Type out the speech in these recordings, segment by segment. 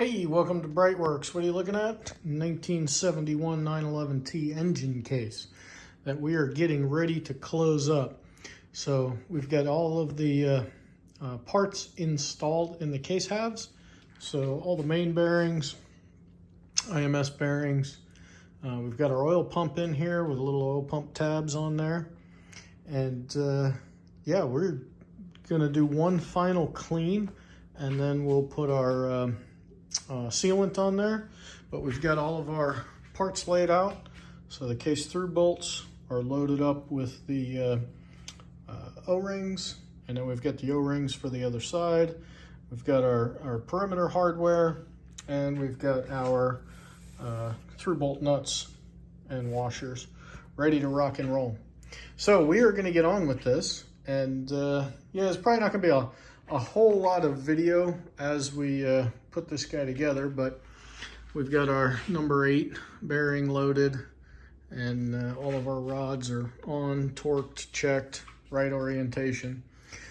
Hey, welcome to BreitWerks. What are you looking at? 1971 911T engine case that we are getting ready to close up. So we've got all of the parts installed in the case halves. So all the main bearings, IMS bearings. We've got our oil pump in here with little oil pump tabs on there. And yeah, we're gonna do one final clean and then we'll put our sealant on there, but we've got all of our parts laid out. So the case through bolts are loaded up with the O-rings, and then we've got the O-rings for the other side. We've got our perimeter hardware, and we've got our through bolt nuts and washers ready to rock and roll. So we are going to get on with this, and yeah, it's probably not going to be a whole lot of video as we put this guy together, but we've got our number 8 bearing loaded, and all of our rods are on, torqued, checked, right orientation.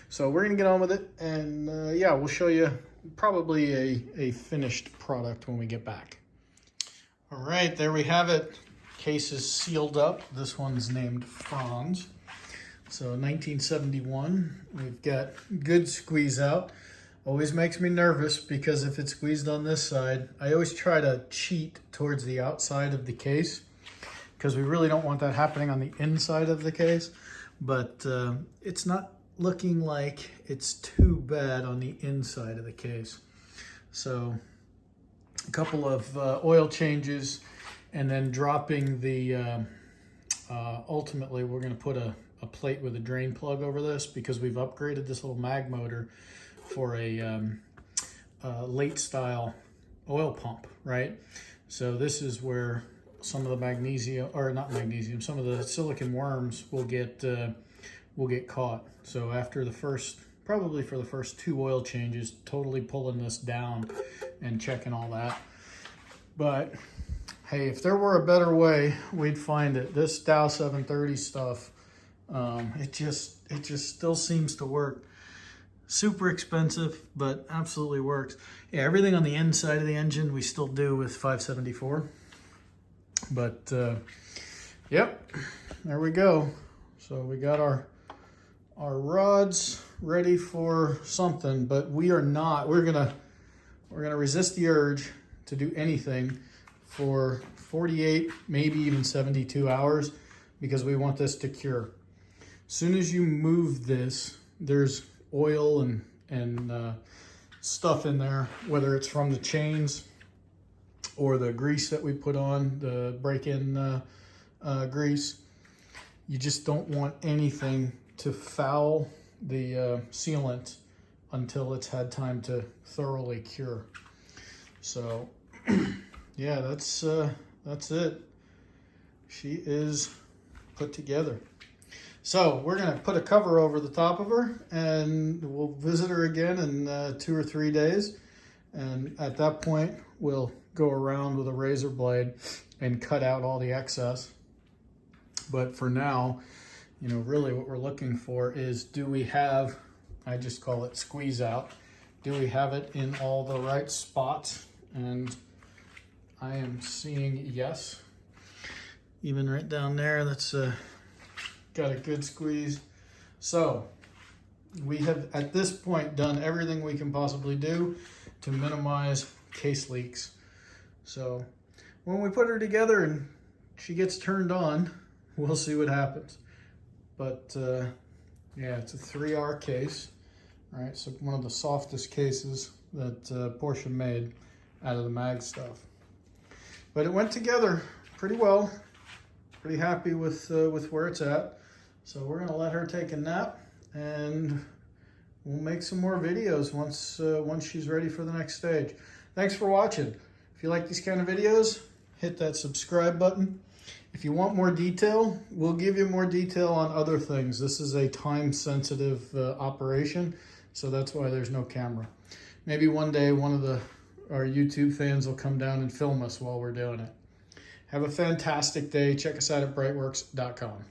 So we're gonna get on with it, and yeah, we'll show you probably a finished product when we get back. All right, there we have it. Case is sealed up. This one's named Franz. So 1971, we've got good squeeze out. Always makes me nervous because if it's squeezed on this side, I always try to cheat towards the outside of the case because we really don't want that happening on the inside of the case. But it's not looking like it's too bad on the inside of the case. So a couple of oil changes, and then dropping the, ultimately we're gonna put a plate with a drain plug over this because we've upgraded this little mag motor for a late style oil pump, right? So this is where some of the magnesium, or not magnesium, some of the silicon worms will get caught. So after the first, probably for the first 2 oil changes, totally pulling this down and checking all that. But hey, if there were a better way, we'd find it. This Dow 730 stuff, it just still seems to work. Super expensive, but absolutely works. Yeah, everything on the inside of the engine we still do with 574. But yep, there we go. So we got our rods ready for something, but we are not. We're gonna resist the urge to do anything for 48, maybe even 72 hours because we want this to cure. As soon as you move this, there's oil and stuff in there, whether it's from the chains or the grease that we put on, the break-in grease. You just don't want anything to foul the sealant until it's had time to thoroughly cure. So yeah, that's it. She is put together. So we're gonna put a cover over the top of her, and we'll visit her again in 2 or 3 days. And at that point, we'll go around with a razor blade and cut out all the excess. But for now, you know, really what we're looking for is, do we have, I just call it squeeze out, do we have it in all the right spots? And I am seeing yes. Even right down there, that's got a good squeeze. So we have at this point done everything we can possibly do to minimize case leaks. So when we put her together and she gets turned on, we'll see what happens. But yeah, it's a 3R case, right? So one of the softest cases that Porsche made out of the mag stuff. But it went together pretty well. Pretty happy with where it's at. So we're gonna let her take a nap, and we'll make some more videos once she's ready for the next stage. Thanks for watching. If you like these kind of videos, hit that subscribe button. If you want more detail, we'll give you more detail on other things. This is a time-sensitive operation, so that's why there's no camera. Maybe one day one of our YouTube fans will come down and film us while we're doing it. Have a fantastic day. Check us out at BreitWerks.com.